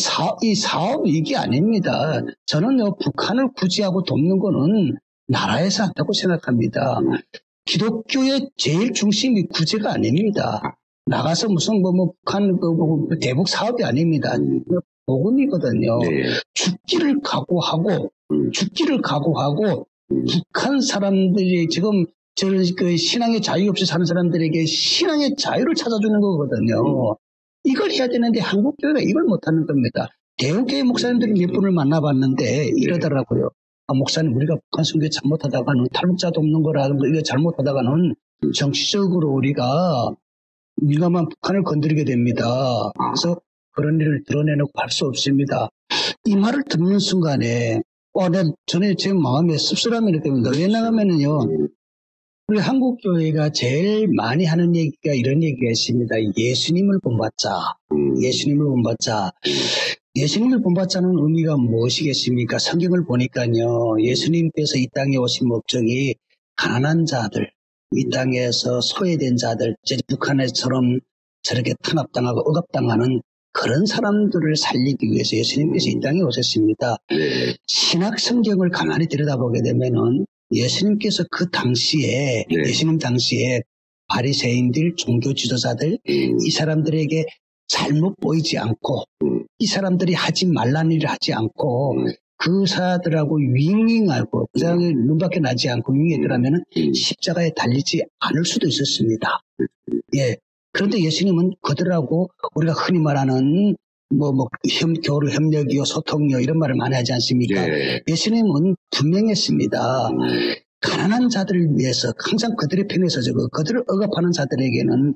이 사업 이게 아닙니다. 저는요 북한을 구제하고 돕는 거는 나라에서 한다고 생각합니다. 기독교의 제일 중심이 구제가 아닙니다. 나가서 무슨 북한 대북 사업이 아닙니다. 복음이거든요. 죽기를 각오하고 북한 사람들이 지금 그 신앙의 자유 없이 사는 사람들에게 신앙의 자유를 찾아주는 거거든요. 이걸 해야 되는데 한국교회가 이걸 못하는 겁니다. 대형교회 목사님들이 몇 분을 만나봤는데 이러더라고요. 목사님 우리가 북한 선교 잘못하다가는 탈북자도 없는 거라든가 이거 잘못하다가는 정치적으로 우리가 민감한 북한을 건드리게 됩니다. 그래서 그런 일을 드러내놓고 할 수 없습니다. 이 말을 듣는 순간에 전에 제 마음에 씁쓸함이 느껴집니다. 왜냐하면요 우리 한국교회가 제일 많이 하는 얘기가 이런 얘기가 있습니다. 예수님을 본받자. 예수님을 본받자는 의미가 무엇이겠습니까? 성경을 보니까요. 예수님께서 이 땅에 오신 목적이 가난한 자들, 이 땅에서 소외된 자들, 북한에처럼 저렇게 탄압당하고 억압당하는 그런 사람들을 살리기 위해서 예수님께서 이 땅에 오셨습니다. 네. 신약 성경을 가만히 들여다보게 되면은 예수님께서 그 당시에, 네. 예수님 당시에 바리새인들, 종교 지도자들, 이 사람들에게 잘못 보이지 않고, 이 사람들이 하지 말라는 일을 하지 않고, 그 사람들하고 윙윙하고, 그 사람이 눈밖에 나지 않고 윙윙했더라면 십자가에 달리지 않을 수도 있었습니다. 예. 그런데 예수님은 그들하고 우리가 흔히 말하는 교류 협력이요, 소통이요, 이런 말을 많이 하지 않습니까? 네. 예수님은 분명했습니다. 가난한 자들을 위해서 항상 그들의 편에 서고 그들을 억압하는 자들에게는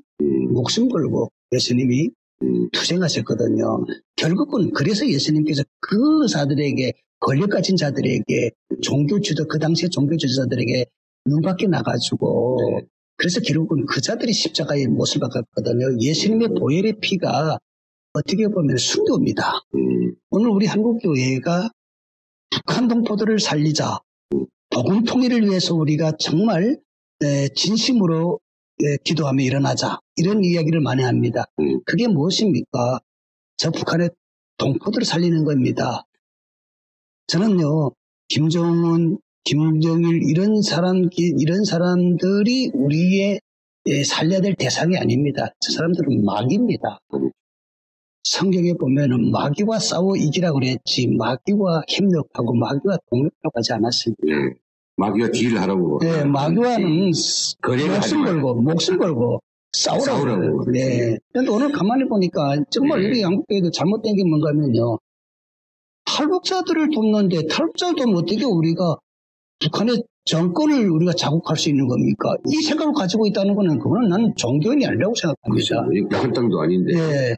목숨 걸고 예수님이 투쟁하셨거든요. 결국은 그래서 예수님께서 그 자들에게 권력 가진 자들에게 그 당시에 종교 지도자들에게 눈 밖에 나가지고 그래서 결국은 그 자들이 십자가의 못을 박았거든요. 예수님의 보혈의 피가 어떻게 보면 순교입니다. 오늘 우리 한국교회가 북한 동포들을 살리자, 복음 통일을 위해서 우리가 정말 진심으로 기도하며 일어나자, 이런 이야기를 많이 합니다. 그게 무엇입니까? 저 북한의 동포들을 살리는 겁니다. 저는요, 김정은, 김정일 이런 사람들이 우리의 살려야 될 대상이 아닙니다. 저 사람들은 마귀입니다. 성경에 보면은 마귀와 싸워 이기라고 그랬지 마귀와 협력하고 마귀와 동력하고 하지 않았습니다. 마귀와 딜을 하라고. 네, 마귀와는 목숨 걸고 싸우라고. 네. 그런데 오늘 가만히 보니까 정말 우리 한국교회도 잘못된 게 뭔가 하면요. 탈북자들을 돕는데 탈북자를 돕는 어떻게 우리가 북한의 정권을 우리가 자국할 수 있는 겁니까? 이 생각을 가지고 있다는 거는 그거는 나는 종교인이 아니라고 생각합니다. 그렇죠. 땅도 아닌데. 네.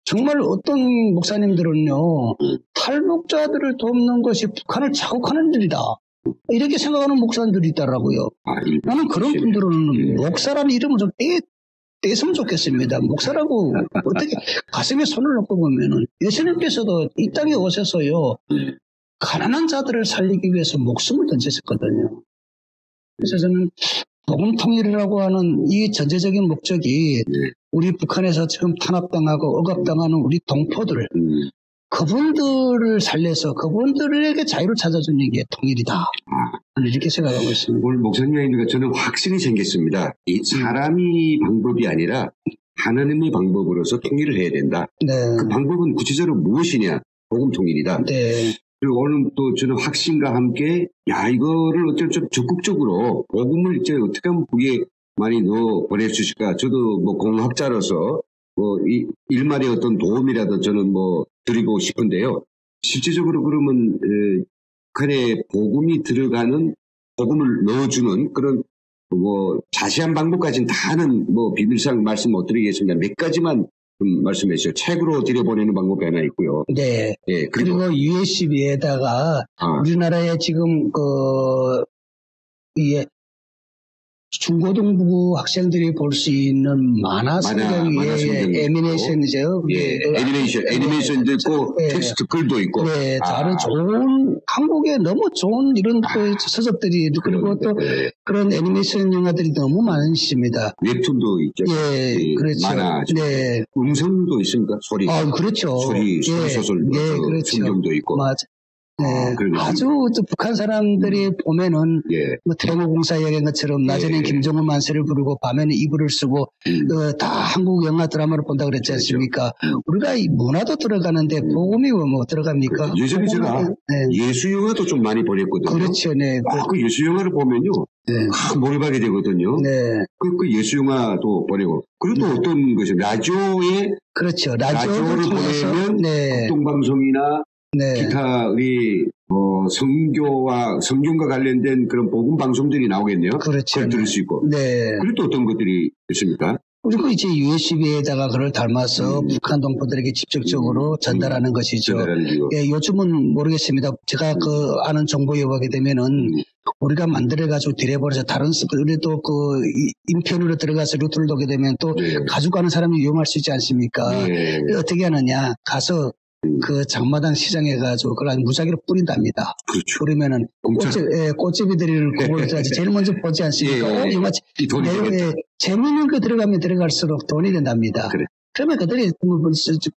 정말 어떤 목사님들은요, 탈북자들을 돕는 것이 북한을 자국하는 일이다. 이렇게 생각하는 목사님들이 있더라고요. 나는 그런 분들은 목사라는 이름을 좀 떼었으면 좋겠습니다. 목사라고 어떻게 가슴에 손을 놓고 보면은 예수님께서도 이 땅에 오셔서요, 가난한 자들을 살리기 위해서 목숨을 던졌었거든요. 그래서 저는 복음 통일이라고 하는 이 전제적인 목적이 우리 북한에서 지금 탄압당하고 억압당하는 우리 동포들, 그분들을 살려서 그분들에게 자유를 찾아주는 게 통일이다. 저는 이렇게 생각하고 있습니다. 오늘 목사님과 저는 확신이 생겼습니다. 이 사람이 방법이 아니라 하나님의 방법으로서 통일을 해야 된다. 네. 그 방법은 구체적으로 무엇이냐? 복음 통일이다. 네. 그리고 오늘 또 저는 확신과 함께 이거를 어쩌면 좀 적극적으로 복음을 이제 어떻게 하면 그게 많이 넣어 보낼 수 있을까? 저도 공학자로서 이 일말의 어떤 도움이라도 저는 드리고 싶은데요. 실질적으로 그러면 북한에 복음이 들어가는 복음을 넣어주는 그런 자세한 방법까지는 다 하는 비밀상 말씀 못 드리겠습니다. 몇 가지만 말씀해 주세요. 책으로 들여보내는 방법이 하나 있고요. 네. 네. 그리고 USB에다가 우리나라에 지금 중고등부 학생들이 볼 수 있는 만화 성경이 애니메이션이죠. 애니메이션도 있고 텍스트 글도 있고. 네, 다른 좋은 한국에 너무 좋은 이런 서적들이 그리고 또 그런 애니메이션 영화들이 너무 많습니다. 웹툰도 있죠. 예, 그렇죠. 만화. 네. 음성도 있습니까? 소리. 그렇죠. 소리 소설. 그렇죠. 성경도 있고. 맞아. 네, 아주 북한 사람들이 보면은 태고공사 얘기한 것처럼 낮에는 김정은 만세를 부르고 밤에는 이불을 쓰고 다 한국 영화 드라마를 본다고 그랬지 않습니까? 우리가 이 문화도 들어가는데 복음이 들어갑니까? 예전에 제가 예수 영화도 좀 많이 보냈거든요. 그렇죠, 네. 그 예수 영화를 보면요, 몰입하게 되거든요. 네. 그 예수 영화도 보내고 그리고 또 어떤 것이 라디오에 그렇죠, 라디오를 보내면 극동방송이나 기타 우리 성경과 관련된 그런 복음 방송들이 나오겠네요. 그렇죠. 그걸 들을 수 있고. 네. 그리고 또 어떤 것들이 있습니까? 그리고 이제 USB에다가 그걸 담아서 북한 동포들에게 직접적으로 전달하는 것이죠. 예, 요즘은 모르겠습니다. 제가 아는 정보에 보게 되면은 우리가 만들어가지고 들여버려서 다른 우리도 인편으로 들어가서 루트를 도게 되면 또 가져가는 사람이 위험할 수 있지 않습니까? 어떻게 하느냐? 가서 그 장마당 시장에 가지고 그걸 무작위로 뿌린답니다. 그렇죠. 뿌리면은 꽃제비들을 그걸 제일 먼저 보지 않습니까? 이거 재미있는 거 들어가면 들어갈수록 돈이 된답니다. 그래. 그러면 그들이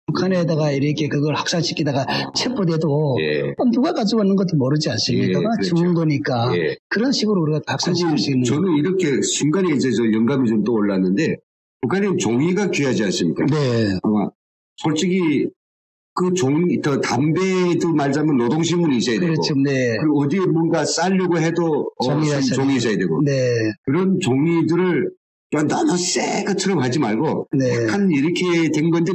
북한에다가 이렇게 그걸 확산시키다가 체포돼도 예. 누가 가져왔는 것도 모르지 않습니까? 예, 그건 그렇죠. 죽은 거니까 예. 그런 식으로 우리가 확산시킬 수 있는. 저는 이렇게 순간에 이제 저 영감이 좀 떠올랐는데 북한은 종이가 귀하지 않습니까? 네. 아마 솔직히 그 종이, 더 담배도 말자면 노동신문이 있어야 되고. 그렇죠. 네. 그리고 어디에 뭔가 쌀려고 해도 종이 있어야 되고. 네. 그런 종이들을 너무 새 것처럼 하지 말고 네. 약간 이렇게 된 건데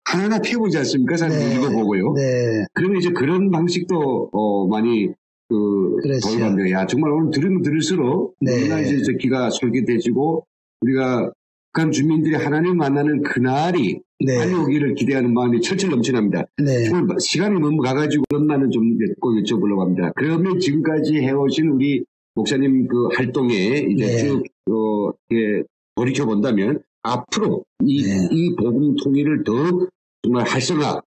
하나하나 펴보지 않습니까? 사람들 네. 읽어보고요. 네. 그러면 이제 그런 방식도 많이 그렇죠. 도움합니다. 야, 정말 오늘 들으면 들을수록 네. 우리가 이제 저 귀가 솔깃해지고 우리가 북한 주민들이 하나님 만나는 그날이 네. 빨리 오기를 기대하는 마음이 철철 넘쳐납니다. 네. 정말 시간이 너무 가가지고 그것만은 좀 꼭 여쭤보려고 합니다. 그러면 지금까지 해오신 우리 목사님 그 활동에 이제 네. 쭉 예, 돌이켜 본다면 앞으로 이 복음 통일을 더 정말 활성화하기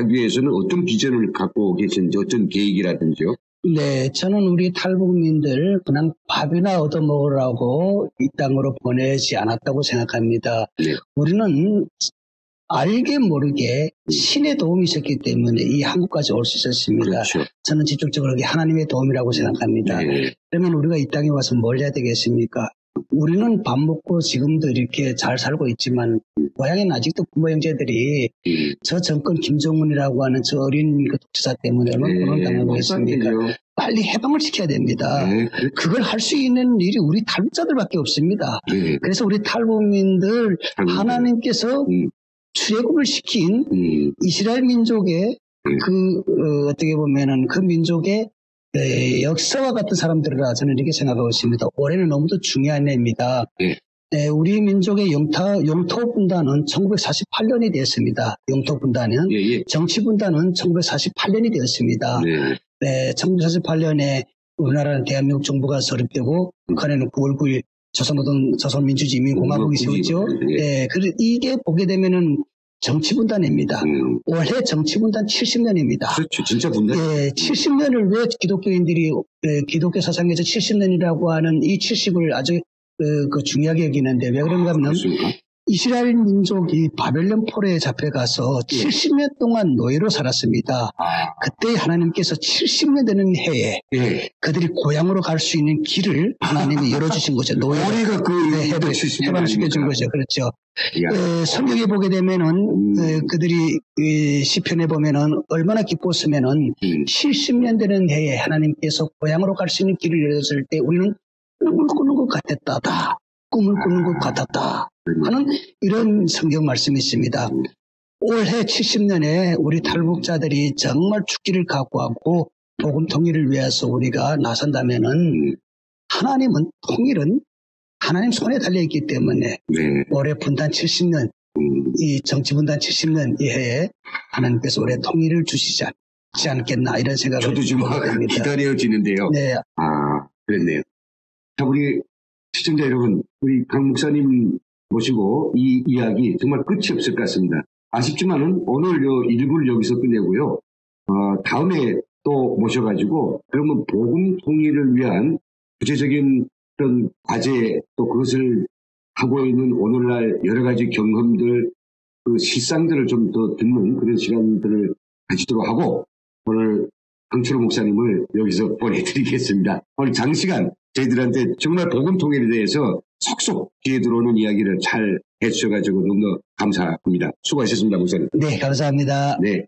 위해서는 어떤 비전을 갖고 계신지 어떤 계획이라든지요? 네, 저는 우리 탈북민들 그냥 밥이나 얻어먹으라고 이 땅으로 보내지 않았다고 생각합니다. 네. 우리는 알게 모르게 신의 도움이 있었기 때문에 이 한국까지 올 수 있었습니다. 그렇죠. 저는 직접적으로 그게 하나님의 도움이라고 생각합니다. 네. 그러면 우리가 이 땅에 와서 뭘 해야 되겠습니까? 우리는 밥 먹고 지금도 이렇게 잘 살고 있지만 고향에는 아직도 부모 형제들이 저 정권 김정은이라고 하는 저 어린 그 독재자 때문에 얼마나 고난을 당하고 있습니까? 빨리 해방을 시켜야 됩니다. 네. 그걸 할 수 있는 일이 우리 탈북자들밖에 없습니다. 네. 그래서 우리 탈북민들 하나님께서 출애굽을 시킨 이스라엘 민족의 어떻게 보면은 그 민족의 역사와 같은 사람들이라 저는 이렇게 생각하고 있습니다. 올해는 너무도 중요한 해입니다. 네. 우리 민족의 영토 분단은 1948년이 되었습니다. 영토 분단은. 예. 정치 분단은 1948년이 되었습니다. 네. 1948년에 우리나라는 대한민국 정부가 설립되고 북한에는 9월 9일 조선민주주의인민공화국이 세웠죠. 네. 그래서 이게 보게 되면은 정치분단입니다. 올해 정치분단 70년입니다. 그렇죠. 진짜 분단. 예, 70년을 왜 기독교인들이 기독교 사상에서 70년이라고 하는 이 70을 아주 중요하게 여기는데 왜 그런가 하면 이스라엘 민족이 바벨론 포로에 잡혀가서 70년 동안 노예로 살았습니다. 그때 하나님께서 70년 되는 해에 그들이 고향으로 갈 수 있는 길을 하나님이 열어주신 거죠. 올해가 그 해방시켜준 거죠. 그렇죠. 성경에 보게 되면은 그들이 시편에 보면은 얼마나 기뻤으면은 70년 되는 해에 하나님께서 고향으로 갈 수 있는 길을 열어줄 때 우리는 꿈을 꾸는 것 같았다. 꿈을 꾸는 것 같았다 하는 이런 성경 말씀이 있습니다. 올해 70년에 우리 탈북자들이 정말 죽기를 각오하고 복음 통일을 위해서 우리가 나선다면은 하나님은 통일은 하나님 손에 달려있기 때문에 올해 분단 70년 이 정치 분단 70년 이 해에 하나님께서 올해 통일을 주시지 않겠나 이런 생각을 저도 지금 합니다. 기다려지는데요. 네. 그랬네요. 자, 우리 시청자 여러분, 우리 강 목사님 모시고 이 이야기 정말 끝이 없을 것 같습니다. 아쉽지만은 오늘 일부를 여기서 끝내고요. 다음에 또 모셔가지고 그러면 복음 통일을 위한 구체적인 그런 과제 또 그것을 하고 있는 오늘날 여러 가지 경험들, 그 실상들을 좀 더 듣는 그런 시간들을 가지도록 하고 오늘 강철호 목사님을 여기서 보내드리겠습니다. 오늘 장시간 저희들한테 정말 복음 통일에 대해서 속속 귀에 들어오는 이야기를 잘 해주셔가지고 너무 감사합니다. 수고하셨습니다, 목사님. 네, 감사합니다. 네.